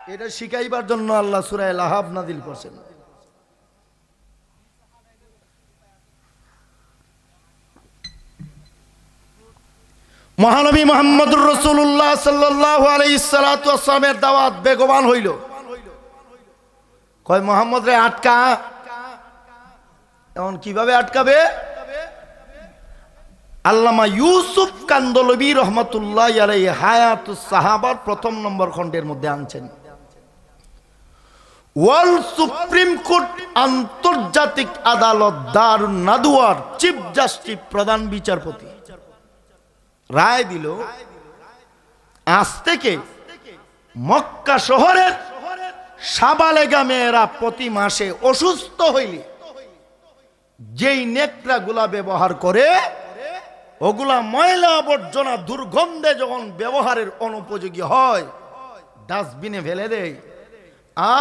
এটা শিখাইবার জন্য আল্লাহ সূরা আল-আহব নাযিল করেছেন। মহানবী মুহাম্মদুর রাসূলুল্লাহ সাল্লাল্লাহু আলাইহি সাল্লাতু ওয়াসসালামের দাওয়াত বেগবান হইল। কয় মুহাম্মদ রে আটকা। এখন কিভাবে আটকাবে? আল্লামা ইউসুফ কান্দলবী রহমাতুল্লাহি আলাইহি হায়াতুস সাহাবার প্রথম নম্বর খণ্ডের মধ্যে আনছেন। ওয়ার্ল্ড সুপ্রিম কোর্ট আন্তর্জাতিক আদালত দারুন নাদওয়ার চিফ জাস্টিস প্রধান বিচারপতি রায় দিল, আজ থেকে মক্কা শহরের সাবালেগা মেয়েরা প্রতি মাসে অসুস্থ হইলে যেই নেকড়া গুলা ব্যবহার করে ওগুলা ময়লা আবর্জনা দুর্গন্ধে যখন ব্যবহারের অনুপযোগী হয় ডাস্টবিনে ফেলে দেয়।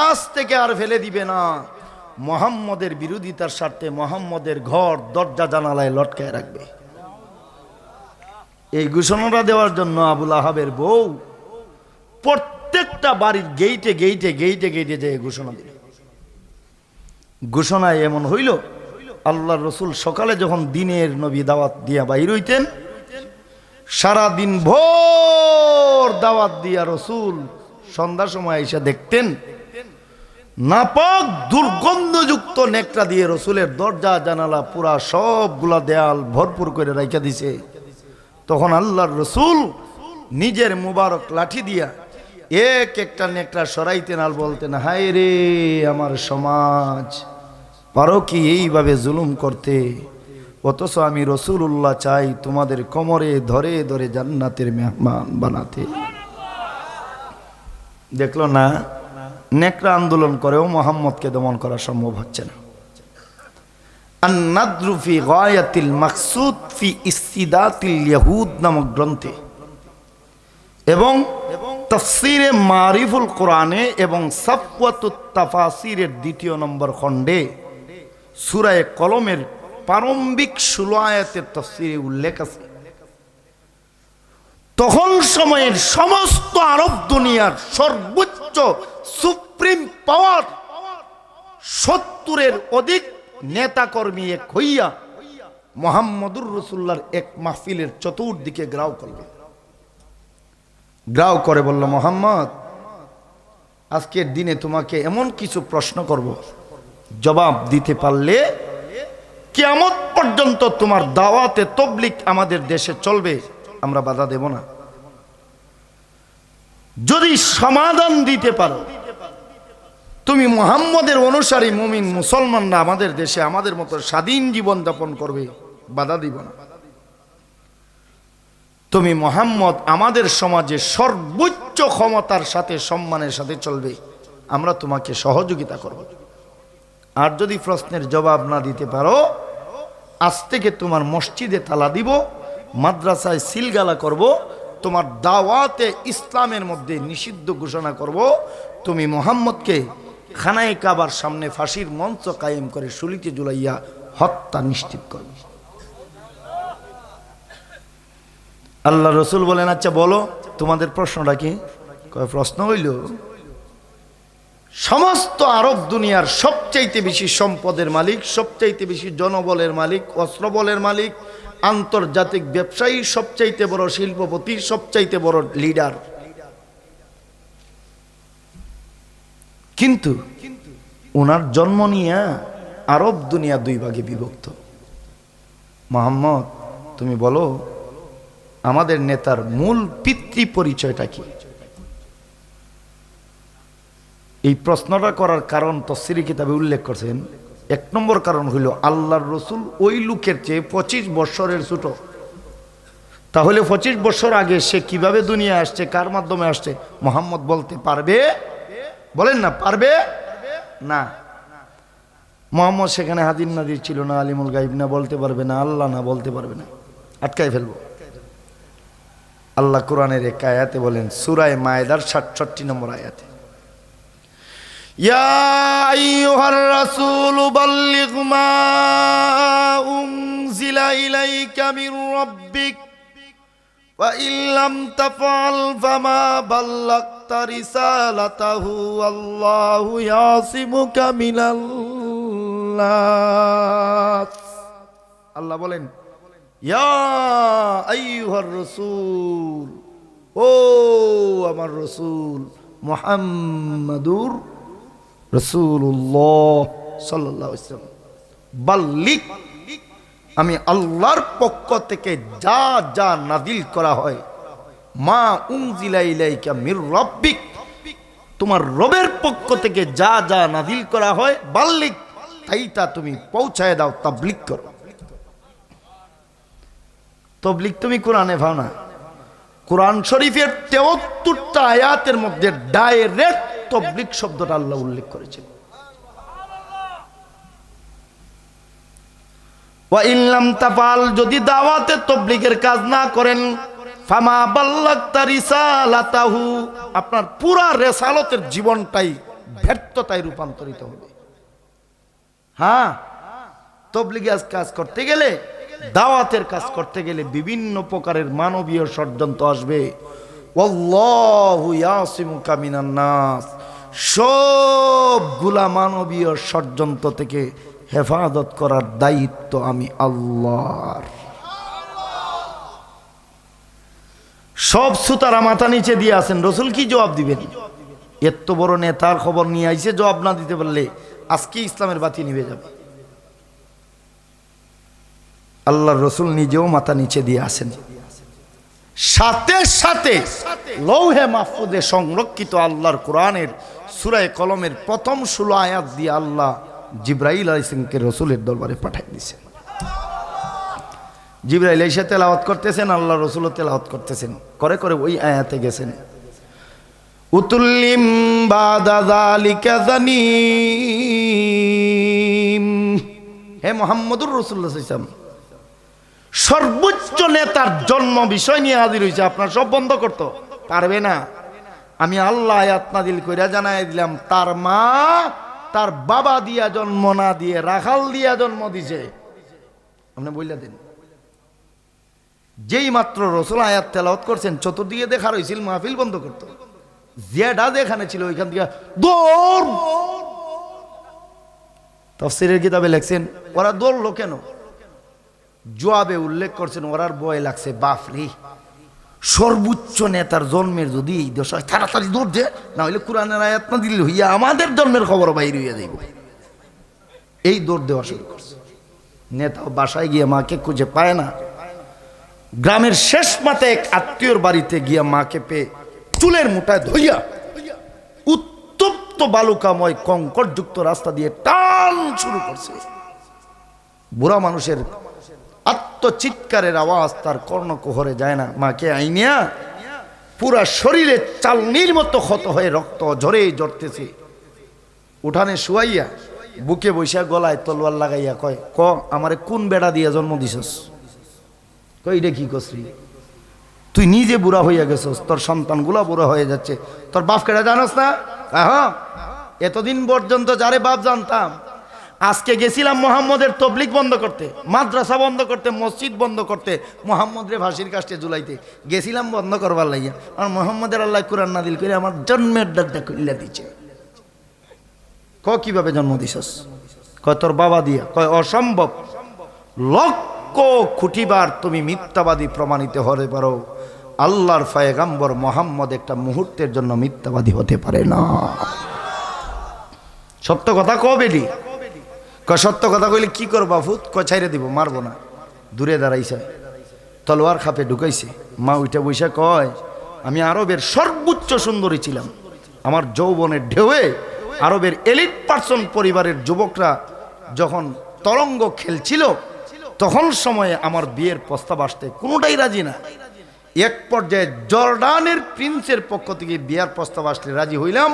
আজ থেকে আর ফেলে দিবে না। মুহাম্মদের বিরোধিতার স্বার্থে মুহাম্মদের ঘর দরজা জানালায় লটকায় রাখবে। এই ঘোষণাটা দেওয়ার জন্য আবুল আহাবের বউ প্রত্যেকটা বাড়ির গেইটে গেইটে গেইটে গেইটে যে ঘোষণা দিল। ঘোষণায় এমন হইল, আল্লাহর রসুল সকালে যখন দিনের নবী দাওয়াত দিয়া বাইর হইতেন, সারা দিন ভোর দাওয়াত দিয়া রসুল সন্ধ্যার সময় এসে দেখতেন নাপাক দুর্গন্ধযুক্ত নেকড়া দিয়ে রসুলের দরজা জানালা পুরা সবগুলা দেয়াল ভরপুর করে রাইখা দিছে। তখন আল্লাহর রসুল নিজের মুবারক লাঠি দিয়া এক একটা নেকড়া সরাইতেন আর বলতেন, হায় রে আমার সমাজ, পারো কি এইভাবে জুলুম করতে? অথচ আমি রসুল্লাহ চাই তোমাদের কোমরে ধরে ধরে জান্নাতের মেহমান বানাতে। দেখলো না, নেকড়া আন্দোলন করেও মুহাম্মদকে দমন করা সম্ভব হচ্ছে না। আন-নাদরু ফি গায়াতিল মাকসুদ ফি ইস্তিদাতিল ইয়াহুদ নামক গ্রন্থে এবং তাফসীরে মারিফুল কোরআনে এবং সাফওয়াতুত তাফাসিরের ২য় নম্বর খণ্ডে সূরা কলমের প্রারম্ভিক ১৬ আয়াতের তাফসীরে উল্লেখ আছে, তখন সময়ের সমস্ত আরব দুনিয়ার সর্বোচ্চ সুপ্রিম পাওয়ার ৭০-এর অধিক নেতাকর্মী এক হইয়া মুহাম্মদুর রাসূলুল্লাহর এক মাহফিলের চতুর্দিকে গ্রাও করবে। গ্রাও করে বলল, মুহাম্মদ, আজকের দিনে তোমাকে এমন কিছু প্রশ্ন করব, জবাব দিতে পারলে কিয়ামত পর্যন্ত তোমার দাওয়াতে তাবলীগ আমাদের দেশে চলবে, আমরা বাধা দেব না। যদি সমাধান দিতে পারো, তুমি মুহাম্মদের অনুসারী মুমিন মুসলমানরা আমাদের দেশে আমাদের মতো স্বাধীন জীবন যাপন করবে, বাধা দিব না। তুমি মুহাম্মদ আমাদের সমাজে সর্বোচ্চ ক্ষমতার সাথে সম্মানের সাথে চলবে, আমরা তোমাকে সহযোগিতা করব। আর যদি প্রশ্নের জবাব না দিতে পারো, আজ থেকে তোমার মসজিদে তালা দিব, মাদ্রাসায় সিলগালা করব, তোমার দাওয়াতে ইসলামের মধ্যে নিষিদ্ধ ঘোষণা করব, তুমি মুহাম্মদকে খানায়ে কাবার সামনে ফাঁসির মঞ্চ কায়েম করে শুলিতে ঝুলাইয়া হত্যা নিশ্চিত করবে। আল্লাহ রসুল বলেন, আচ্ছা বলো তোমাদের প্রশ্নটা কি? প্রশ্ন হইল, সমস্ত আরব দুনিয়ার সবচাইতে বেশি সম্পদের মালিক, সবচাইতে বেশি জনবলের মালিক, অস্ত্রবলের মালিক, আন্তর্জাতিক ব্যবসায়ী, সবচাইতে বড় শিল্পপতি, সবচাইতে বড় লিডার, কিন্তু ওনার জন্ম নিয়ে আরব দুনিয়া দুই ভাগে বিভক্ত। মুহাম্মদ, তুমি বলো আমাদের নেতার মূল পিতৃ পরিচয়টা কি? এই প্রশ্নটা করার কারণ তাফসীরি কিতাবে উল্লেখ করছেন। ১ নম্বর কারণ হইল, আল্লাহর রসুল ওই লোকের চেয়ে ২৫ বৎসরের ছোট। তাহলে ২৫ বছর আগে সে কিভাবে দুনিয়া আসছে, কার মাধ্যমে আসছে, মুহাম্মদ বলতে পারবে? বলেন না, পারবে না। মুহাম্মদ সেখানে হাজির নাজির ছিল না, আলিমুল গাইব না, বলতে পারবে না, আল্লাহ না, বলতে পারবে না, আটকাই ফেলবো। আল্লাহ কোরআনের এক আয়াতে বলেন, সূরা মায়েদার ৬৭ নম্বর আয়াতে, ইয়া আইয়ুহার রাসূল বাল্লিগ মা উনজিলা ইলাইকা মির রাব্বিক ওয়া ইল্লাম তাফআল ফামা বাল্লাগতা রিসালাতাহু আল্লাহু ইয়াসিমুকা মিনাল নাস। আল্লাহ বলেন, ইয়া আইয়ুহার রাসূল, ও আমার রাসূল মুহাম্মাদুর রাসূলুল্লাহ সাল্লাল্লাহু আলাইহি ওয়াসাল্লাম, বাল্লিগ, আমি আল্লাহর পক্ষ থেকে যা যা নাযিল করা হয়, মা উনজিলা ইলাইকা মির রাব্বিক, তোমার রবের পক্ষ থেকে যা যা নাযিল করা হয়, বাল্লিগ, তাইটা তুমি পৌঁছায় দাও, তাবলীগ করো। তাবলীগ তুমি কোরআনে পাও না। কোরআন শরীফের ৭৩টা আয়াতের মধ্যে ডাইরেক্ট তাবলীগ শব্দটা আল্লাহ উল্লেখ করেছেন। ওয়া ইল্লাম তাফআল, যদি দাওয়াতে তাবলীগের কাজ না করেন, ফামা বাল্লাগতা রিসালাতাহু, আপনার পুরা রিসালতের জীবনটাই ব্যর্থতায় রূপান্তরিত হবে। হ্যাঁ, তাবলীগের কাজ করতে গেলে, দাওয়াতের কাজ করতে গেলে বিভিন্ন প্রকারের মানবীয় ষড়যন্ত্র আসবে। আল্লাহু ইয়াসিমুকা মিনান নাস, সবগুলা মানবীয় ষড়যন্ত্র থেকে হেফাজত করার দায়িত্ব আমি আল্লাহর। সব সুতারা মাথা নিচে দিয়ে আছেন, রসুল কি জবাব দিবেন? এত বড় নেতার খবর নিয়ে আইছে, জবাব না দিতে পারলে আজকে ইসলামের বাতি নিভে যাবে। আল্লাহর রসুল নিজেও মাথা নিচে দিয়ে আসেন। সাথে সাথে লৌহে মাহফুজে সংরক্ষিত আল্লাহর কোরআনের সূরা কলমের প্রথম 16 আয়াত দিয়ে আল্লাহ জিবরাইল আলাইহিস সালামকে রসুলের দরবারে পাঠিয়ে দিয়েছেন। জিবরাইল এসে তেলাওয়াত করতেছেন, আল্লাহ রসুলও তেলাওয়াত করতেছেন, করে করে ওই আয়াতে গেছেন। উতুল্লিম বাদা যালিকা জানিম, হে মুহাম্মদুর রাসূলুল্লাহ সাল্লাল্লাহু আলাইহি ওয়াসাল্লাম, সর্বোচ্চ নেতার জন্ম বিষয় নিয়ে হাজির হয়েছে, আপনার সব বন্ধ করতে পারবে না। আমি আল্লাহ আয়াত নাযিল কইরা জানাই দিলাম, তার মা তার বাবা দিয়া জন্ম না দিয়ে রাখাল দিয়া জন্ম দিছে। আপনি বইলা দেন, যেই মাত্র রসুল আয়াত তেলাওয়াত করছেন, চতুর্দিকে দেখা রইছিল, মাহফিল বন্ধ করতো। যেটা যেখানে ছিল ওইখান থেকে দৌড়। তাফসীরের কিতাবে লেখছেন, ওরা দৌড়লো কেন? জবাবে উল্লেখ করছেন, ওরার ভয় লাগছে, বাপরে, সর্বোচ্চ নেতার জন্মের যদি এই দশা, তাড়াতাড়ি দৌড় দে, না হইলে কোরআনের আয়াত না দিলে হইয়া আমাদের জন্মের খবর বাইরে হইয়া যাইব। এই দৌড় দেওয়া শুরু করছে। নেতা বাসায় গিয়ে মাকে খুঁজে পায় না, গ্রামের শেষ মাথায় এক আত্মীয়র বাড়িতে গিয়া মাকে পেয়ে চুলের মুঠায় ধইয়া উত্তপ্ত বালুকাময় কঙ্করযুক্ত রাস্তা দিয়ে টান শুরু করছে। বুড়া মানুষের আত্মচিৎকারের আওয়াজ তার কর্ণকুহরে যায় না। মাকে আইনিয়া পুরা শরীরে চালনির মতো ক্ষত হয়ে রক্ত ঝরে ঝরতেছে। উঠানে শুয়াইয়া বুকে বৈশা গলায় তলোয়ার লাগাইয়া কয়, ক আমারে কোন বেড়া দিয়া জন্ম দিছস? কই রে কি কসরি, তুই নিজে বুড়া হইয়া গেছস, তোর সন্তানগুলা বুড়া হয়ে যাচ্ছে, তোর বাপ কেডা জানোস না? হ্যাঁ, এতদিন পর্যন্ত যারে বাপ জানতাম, আজকে গেছিলাম মুহাম্মদের তবলিগ বন্ধ করতে, মাদ্রাসা বন্ধ করতে, মসজিদ বন্ধ করতে, মুহাম্মদরে ফাঁসির কাস্টে ঝুলাইতে গেছিলাম বন্ধ করবার লাগিয়া। আর মুহাম্মদের আল্লাহ কোরআন নাযিল করে আমার জন্মের ডাকটা খুলে দিচ্ছে। ক কিভাবে জন্ম দিছস? কয় তোর বাবা দিয়া। কয় অসম্ভব, লক্ষ কোটিবার তুমি মিথ্যাবাদী প্রমাণিত হতে পারো, আল্লাহর পয়গম্বর মুহাম্মদ একটা মুহূর্তের জন্য মিথ্যাবাদী হতে পারে না। সত্য কথা কবেডি? সত্য কথা কইলে কি করবা ফুত? কয় ছাইরে দিব, মারবো না। দূরে দাঁড়াইছে, তলোয়ার খাপে ঢুকাইছে। মা উইটা বইসা কয়, আমি আরবের সর্বোচ্চ সুন্দরী ছিলাম, আমার যৌবনের ঢেউয়ে আরবের এলিট পার্সন পরিবারের যুবকরা যখন তরঙ্গ খেলছিল, তখন সময়ে আমার বিয়ের প্রস্তাব আসতে কোনোটাই রাজি না। এক পর্যায়ে জর্ডানের প্রিন্সের পক্ষ থেকে বিয়ার প্রস্তাব আসলে রাজি হইলাম।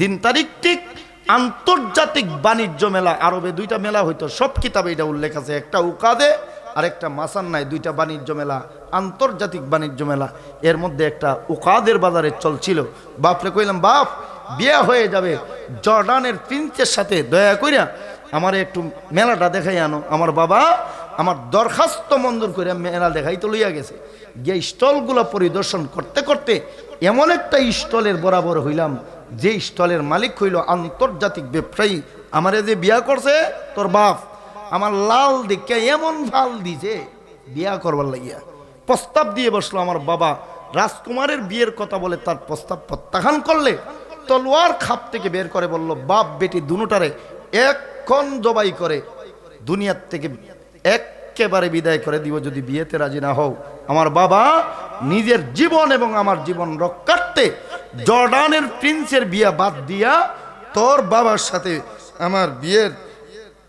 দিন তারিখ ঠিক আন্তর্জাতিক বাণিজ্য মেলা, আরবে 2টা মেলা হইতো, সব কিতাবে এটা উল্লেখ আছে, একটা উকাদে আর একটা মাসান্নায়, 2টা বাণিজ্য মেলা, আন্তর্জাতিক বাণিজ্য মেলা। এর মধ্যে একটা উকাদের বাজারে চলছিল। বাপরে কইলাম, বাপ বিয়ে হয়ে যাবে, জর্ডানের প্রিন্সের সাথে দয়া কইরা আমার একটু মেলাটা দেখাই আনো। আমার বাবা আমার দরখাস্ত মঞ্জুর করে মেলা দেখাই তো লইয়া গেছে। গিয়ে স্টলগুলো পরিদর্শন করতে করতে এমন একটা স্টলের বরাবর হইলাম, যে স্টলের মালিক হইল আন্তর্জাতিক ব্যবসায়ী। আমারে যে বিয়া করছে তোর বাপ, আমার লাল দেখে এমন ভাল দিছে বিয়া করবার লাগিয়া প্রস্তাব দিয়ে বসলো। আমার বাবা রাজকুমারের বিয়ের কথা বলে তার প্রস্তাব প্রত্যাখ্যান করলে তলোয়ার খাপ থেকে বের করে বলল, বাপ বেটি দুটারে এখন জবাই করে দুনিয়ার থেকে একেবারে বিদায় করে দিব যদি বিয়েতে রাজি না হও। আমার বাবা নিজের জীবন এবং আমার জীবন রক্ষার্থে জর্ডানের প্রিন্সের বিয়া বাদ দিয়া তোর বাবার সাথে আমার বিয়ের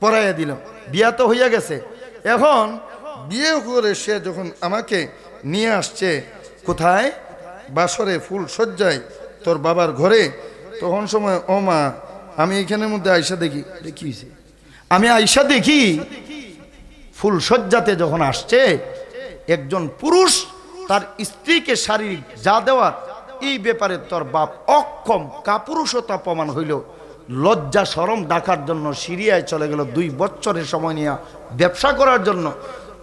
পড়াইয়া দিল। বিয়া তো হইয়া গেছে, এখন বিয়ে করে সে যখন আমাকে নিয়ে আসছে কোথায়, বাসরে ফুল সজ্জায় তোর বাবার ঘরে, তখন সময় ও মা আমি এখানের মধ্যে আয়সা দেখি, দেখিছে আমি আয়সা দেখি ফুল সজ্জাতে যখন আসছে একজন পুরুষ তার স্ত্রীকে শারীরিক যা দেওয়ার এই ব্যাপারে তোর বাপ অক্ষম, কাপুরুষতা প্রমাণ হইল। লজ্জা শরম ডাকার জন্য সিরিয়ায় চলে গেল 2 বছরের সময় নিয়ে ব্যবসা করার জন্য।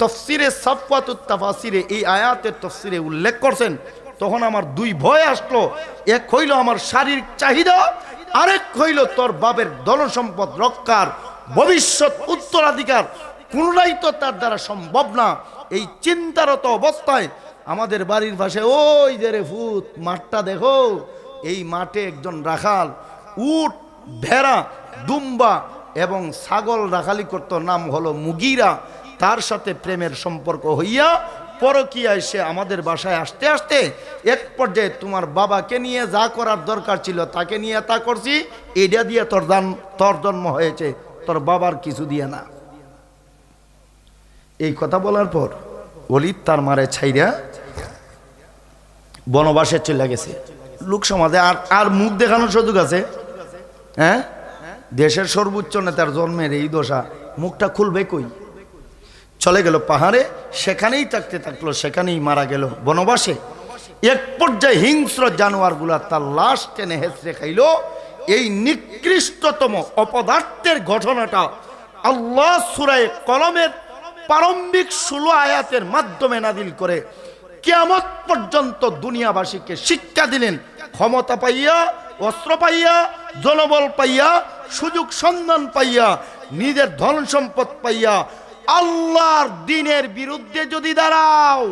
তফসিরে সাফওয়াতুত তাফাসিরে এই আয়াতের তফসিরে উল্লেখ করছেন, তখন আমার 2 ভয় আসলো। এক হইল আমার শারীরিক চাহিদা, আরেক হইল তোর বাপের ধনসম্পদ রক্ষার ভবিষ্যৎ উত্তরাধিকার, কোনটাই তো তার দ্বারা সম্ভব না। এই চিন্তারত অবস্থায় আমাদের বাড়ির পাশে ওই যে রে ফুত মাঠটা দেখো, এই মাঠে একজন রাখাল উট ভেড়া দুম্বা এবং ছাগল রাখালি করত, নাম হলো মুগিরা। তার সাথে প্রেমের সম্পর্ক হইয়া পরকীয়ায় সে আমাদের বাসায় আসতে আসতে এক পর্যায়ে তোমার বাবাকে নিয়ে যা করার দরকার ছিল তাকে নিয়ে তা করছি, এটা দিয়ে তোর জন্ম হয়েছে, তোর বাবার কিছু দিয়ে না। এই কথা বলার পর ওলিদ তার মারে ছাইরা বনবাসে চলে গেছে। লোক সমাজে আর মুখ দেখানোর সুযোগ আছে? হ্যাঁ, দেশের সর্বোচ্চ নেতার জন্মের এই দশা, মুখটা খুলবে কই? চলে গেল পাহাড়ে, সেখানেই থাকতে থাকলো, সেখানেই মারা গেল বনবাসে। এক পর্যায়ে হিংস্র জানোয়ারগুলা তার লাশ টেনে হেঁচড়ে খাইল। এই নিকৃষ্টতম অপদার্থের ঘটনাটা আল্লাহ সূরা কলমের প্রারম্ভিক 16 আয়াতের মাধ্যমে নাযিল করে কিয়ামত পর্যন্ত দুনিয়াবাসীকে শিক্ষা দিলেন। ক্ষমতা পাইয়া, অস্ত্র পাইয়া, জনবল পাইয়া, সুযোগ সন্ধান পাইয়া, নিজের ধন সম্পদ পাইয়া আল্লাহর দ্বীনের বিরুদ্ধে যদি দাঁড়াও,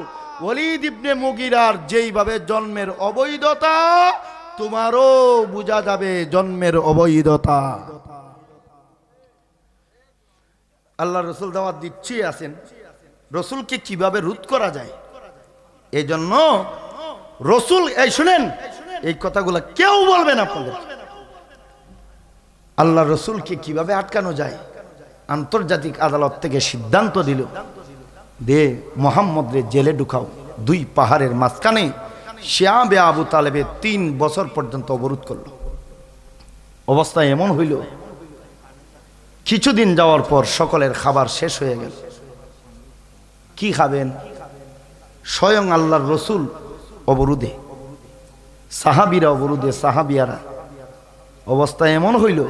ওলীদ ইবনে মুগীরার যেইভাবে জন্মের অবৈধতা, তোমারও বোঝা যাবে জন্মের অবৈধতা। আল্লাহ রসুল দাওয়াত দিচ্ছি আছেন, রসুলকে কিভাবে রোধ করা যায়। এই জন্য রসুল, এই শুনেন, এই কথাগুলো কেউ বলবেন আপনাদের। আল্লাহ রসুলকে কিভাবে আটকানো যায়, আন্তর্জাতিক আদালত থেকে সিদ্ধান্ত দিল, দে মোহাম্মদ রে জেলে ঢুকাও। 2 পাহাড়ের মাঝখানে শিয়াবে আবু তালেবে 3 বছর পর্যন্ত অবরোধ করল। অবস্থা এমন হইল, কিছুদিন যাওয়ার পর সকলের খাবার শেষ হয়ে গেল। কি খাবেন? স্বয়ং আল্লাহর রসুল অবরোধে, সাহাবীরা অবরোধে, সাহাবিয়ারা। অবস্থা এমন হইল,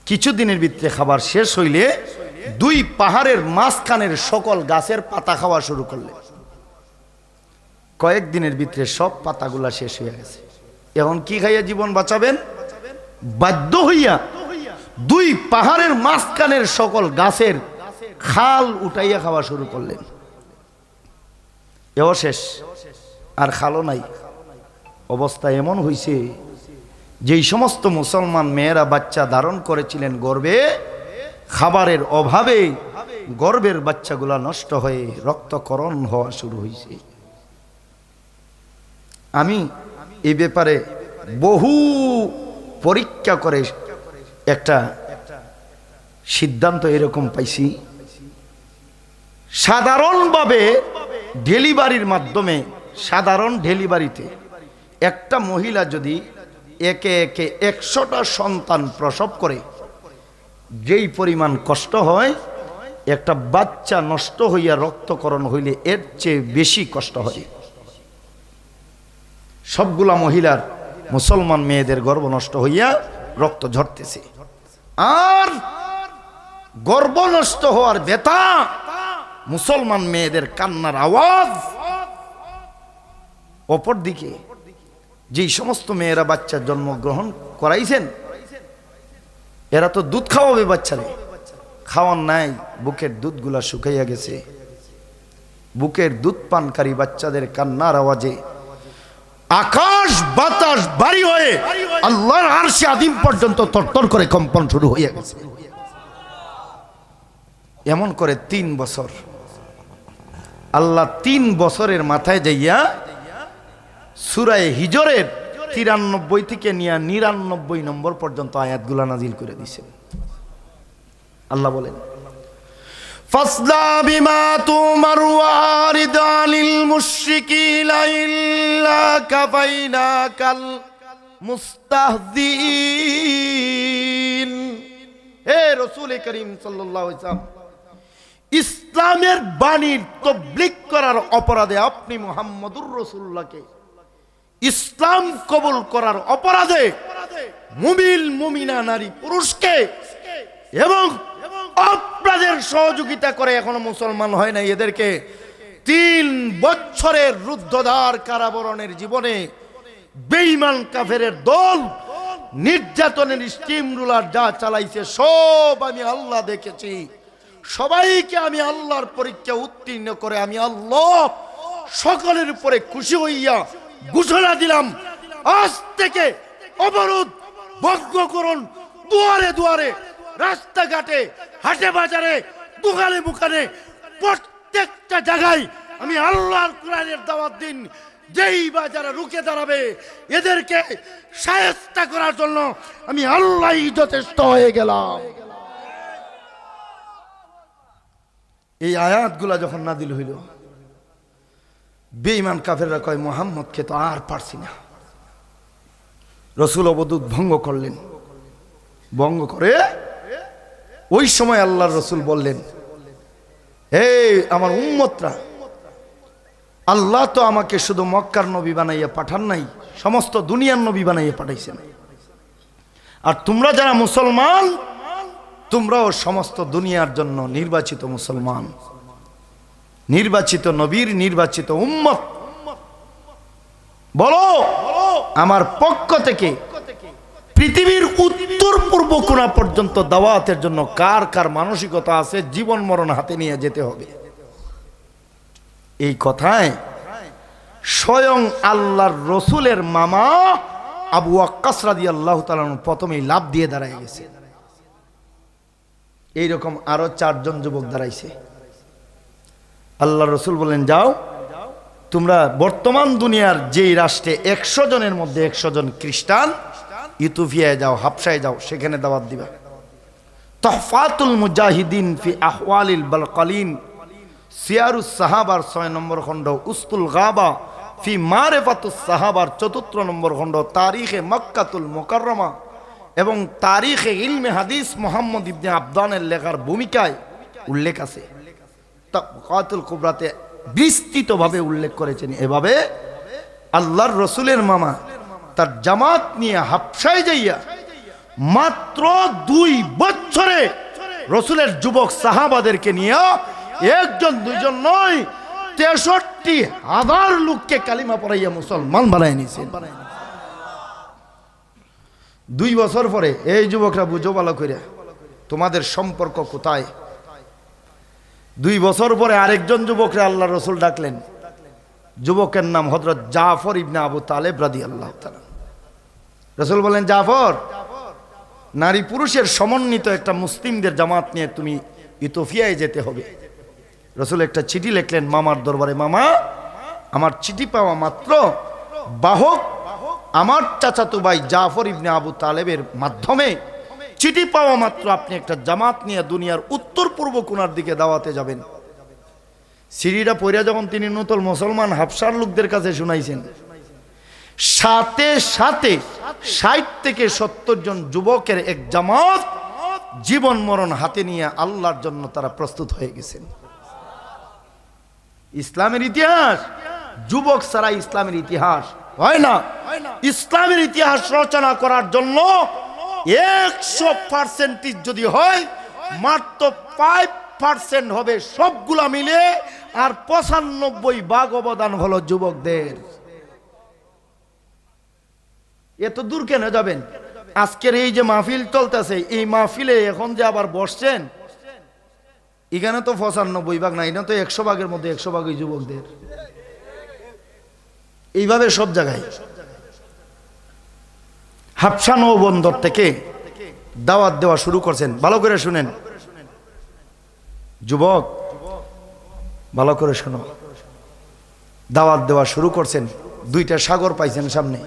কিছুদিনের ভিতরে খাবার শেষ হইলে 2 পাহাড়ের মাঝখানের সকল গাছের পাতা খাওয়া শুরু করলে। কয়েকদিনের ভিতরে সব পাতাগুলা শেষ হয়ে গেছে। এখন কি খাইয়া জীবন বাঁচাবেন? বাধ্য হইয়া 2 পাহাড়ের মাঝখানের সকল গাছের খাল উঠাইয়া খাওয়া শুরু করলেন। এও শেষ, আর খালও নাই। অবস্থা এমন হইছে, যেই সমস্ত মুসলমান মেয়েরা বাচ্চা ধারণ করেছিলেন গর্ভে, খাবারের অভাবে গর্ভের বাচ্চাগুলা নষ্ট হয়ে রক্তকরণ হওয়া শুরু হয়েছে। আমি এই ব্যাপারে বহু পরীক্ষা করে একটা সিদ্ধান্ত এরকম পাইছি, সাধারণভাবে ডেলিভারির মাধ্যমে, সাধারণ ডেলিভারিতে একটা মহিলা যদি একে একে 100টা সন্তান প্রসব করে, যেই পরিমাণ কষ্ট হয়, একটা বাচ্চা নষ্ট হইয়া রক্তকরণ হইলে এর চেয়ে বেশি কষ্ট হয়। সবগুলা মহিলার, মুসলমান মেয়েদের গর্ভ নষ্ট হইয়া রক্ত ঝরতেছে, আর গর্ভ নষ্ট হওয়ার ব্যথা মুসলমান মেয়েদের কান্নার আওয়াজ। অপরদিকে যেই সমস্ত মেয়েরা বাচ্চা জন্মগ্রহণ করাইছেন, এরা তো দুধ খাওয়াবে বাচ্চারে, খাওয়ান নাই, বুকের দুধগুলা শুকাইয়া গেছে। বুকের দুধ পানকারী বাচ্চাদের কান্নার আওয়াজে আকাশ বাতাস ভারী হয়ে আল্লাহর আরশে আদিম পর্যন্ত তরতর করে কম্পন শুরু হয়ে গেছে। এমন করে 3 বছর আল্লাহ 3 বছরের মাথায় যাইয়া সূরা হিজরের 93 থেকে নিয়ে 99 নম্বর পর্যন্ত আয়াতগুলা নাজিল করে দিয়েছেন। আল্লাহ বলেন, ফাসলা বিমা তুমার ওয়ারিদ আনিল মুশরিকিনা ইল্লা কাফাইনাকাল মুস্তাহযিন। হে রাসূল করিম সাল্লাল্লাহু আলাইহি ওয়াসাল্লাম, ইসলামের বাণীর তাবলীগ করার অপরাধে আপনি মুহাম্মদুর রাসূলুল্লাহকে, ইসলাম কবুল করার অপরাধে মুমিন মুমিনা নারী পুরুষকে এবং আপনাদের সহযোগিতা করে এখনো মুসলমান হয় না এদেরকে 3 বছরের রুদ্ধদ্বার কারাবরণের জীবনে বেঈমান কাফেরের দল নির্যাতনের স্টিম রুলার যা চালাইছে সব আমি আল্লাহ দেখেছি। সবাইকে আমি আল্লাহর পরীক্ষা উত্তীর্ণ করে আমি আল্লাহ সকলের উপরে খুশি হইয়া ঘোষণা দিলাম, আজ থেকে অবরোধ ভঙ্গ করুন। দুয়ারে দুয়ারে, রাস্তাঘাটে, হাটে বাজারে, দোকানে মুখানে, প্রত্যেকটা জায়গায় আমি আল্লাহর কোরআনের দাওয়াত দিন। যেই বা যারা রুখে দাঁড়াবে এদেরকে শায়েস্তা করার জন্য আমি আল্লাহই যথেষ্ট হয়ে গেলাম। এই আয়াতগুলা যখন নাজিল হইল, বেঈমান কাফেররা কয়, মুহাম্মদকে তো আর পারছি না। রাসূল অবদূত ভঙ্গ করলেন। ভঙ্গ করে ওই সময় আল্লাহর রাসূল বললেন, হে আমার উম্মতরা, আল্লাহ তো আমাকে শুধু মক্কার নবী বানাইয়া পাঠান নাই, সমস্ত দুনিয়ার নবী বানাইয়া পাঠাইছেন। আর তোমরা যারা মুসলমান, তোমরাও সমস্ত দুনিয়ার জন্য নির্বাচিত মুসলমান, নির্বাচিত নবীর নির্বাচিত উম্মত। বলো, আমার পক্ষ থেকে পৃথিবীর উত্তর পূর্ব কোণা পর্যন্ত দাওয়াতের জন্য কার কার মানসিকতা আছে জীবন মরণ হাতে নিয়ে যেতে হবে। এই কথায় স্বয়ং আল্লাহর রসুলের মামা আবু ওয়াক্কাস রাদিয়াল্লাহু তাআলা প্রথমেই লাভ দিয়ে দাঁড়ায় গেছে। এইরকম আরো 4 জন যুবক দাঁড়াইছে। আল্লাহর রসুল বলেন, যাও তোমরা বর্তমান দুনিয়ার যেই রাষ্ট্রে 100 জনের মধ্যে 100 জন খ্রিস্টান, ইথিওপিয়ায় যাও, হাবশায় যাও, সেখানে দাওয়াত দিবা। তুহফাতুল মুজাহিদিন ফি আহওয়ালিল বালকালিন, সিয়ারুস সাহাবার 6 নম্বর খণ্ড, উস্তুল গাবা ফি মারিফাতুস সাহাবার 4 নম্বর খণ্ড, তারিখে মক্কাতুল মুকাররমা এবং তারিখে ইলমে হাদিস মুহাম্মদ ইবনে আবদানের লেখার ভূমিকায় উল্লেখ আছে। তাবকাতুল কুবরাতে বিস্তৃতভাবে উল্লেখ করেছেন। এভাবে আল্লাহর রসুলের মামা তার জামাত নিয়ে হাবশায় যাইয়া মাত্র 2 বছরে রসুলের যুবক সাহাবাদেরকে নিয়ে 1 জন 2 জন নয়, 63,000 লোককে কালিমা পড়াইয়া মুসলমান বানায় নিয়েছেন। 2 বছর পরে এই যুবকরা বুঝো ভালো করে তোমাদের সম্পর্ক কোথায়। 2 বছর পরে আরেকজন যুবকরা আল্লাহ রসুল ডাকলেন। যুবকের নাম হযরত জাফর ইবনে আবু তালেব রাদিয়াল্লাহু তাআলা। রসুল বলেন, জাফর, নারী পুরুষের সমন্বিত একটা মুসলিমদের জামাত নিয়ে তুমি ইথিওপিয়ায় যেতে হবে। রসুল একটা চিঠি লিখলেন মামার দরবারে, মামা, আমার চিঠি পাওয়া মাত্র বাহক আমার চাচাতো ভাই জাফর ইবনে আবু তালেবের মাধ্যমে চিঠি পাওয়া মাত্র আপনি একটা জামাত নিয়ে দুনিয়ার উত্তর পূর্ব কোণার দিকে দাওয়াতে যাবেন। সিঁড়িটা পইরা যখন তিনি নতুন মুসলমান হাবশার লোকদের কাছে শুনাইছেন, সাথে সাথে 60 থেকে 70 জন যুবকের এক জামাত জীবন মরণ হাতে নিয়ে আল্লাহর জন্য তারা প্রস্তুত হয়ে গেছেন। ইসলামের ইতিহাস যুবক ছাড়া ইসলামের ইতিহাস হয় না। ইসলামের ইতিহাস রচনা করার জন্য 100% যদি হয়, মাত্র 1% হবে সবগুলা মিলে, আর 95% অবদান হলো যুবকদের। এত দূর কেন যাবেন? আজকের এই যে মাহফিল চলতেছে, এই মাহফিলে এখন যে আবার বসছেন, এখানে তো 95% না, এটা তো 100%-এর মধ্যে 100%ই যুবকদের। এইভাবে সব জায়গায়। হাবশা নৌবন্দর থেকে দাওয়াত দেওয়া শুরু করছেন। ভালো করে শুনেন যুবক, ভালো করে শোনো। দাওয়াত দেওয়া শুরু করছেন, 2টা সাগর পাইছেন সামনে।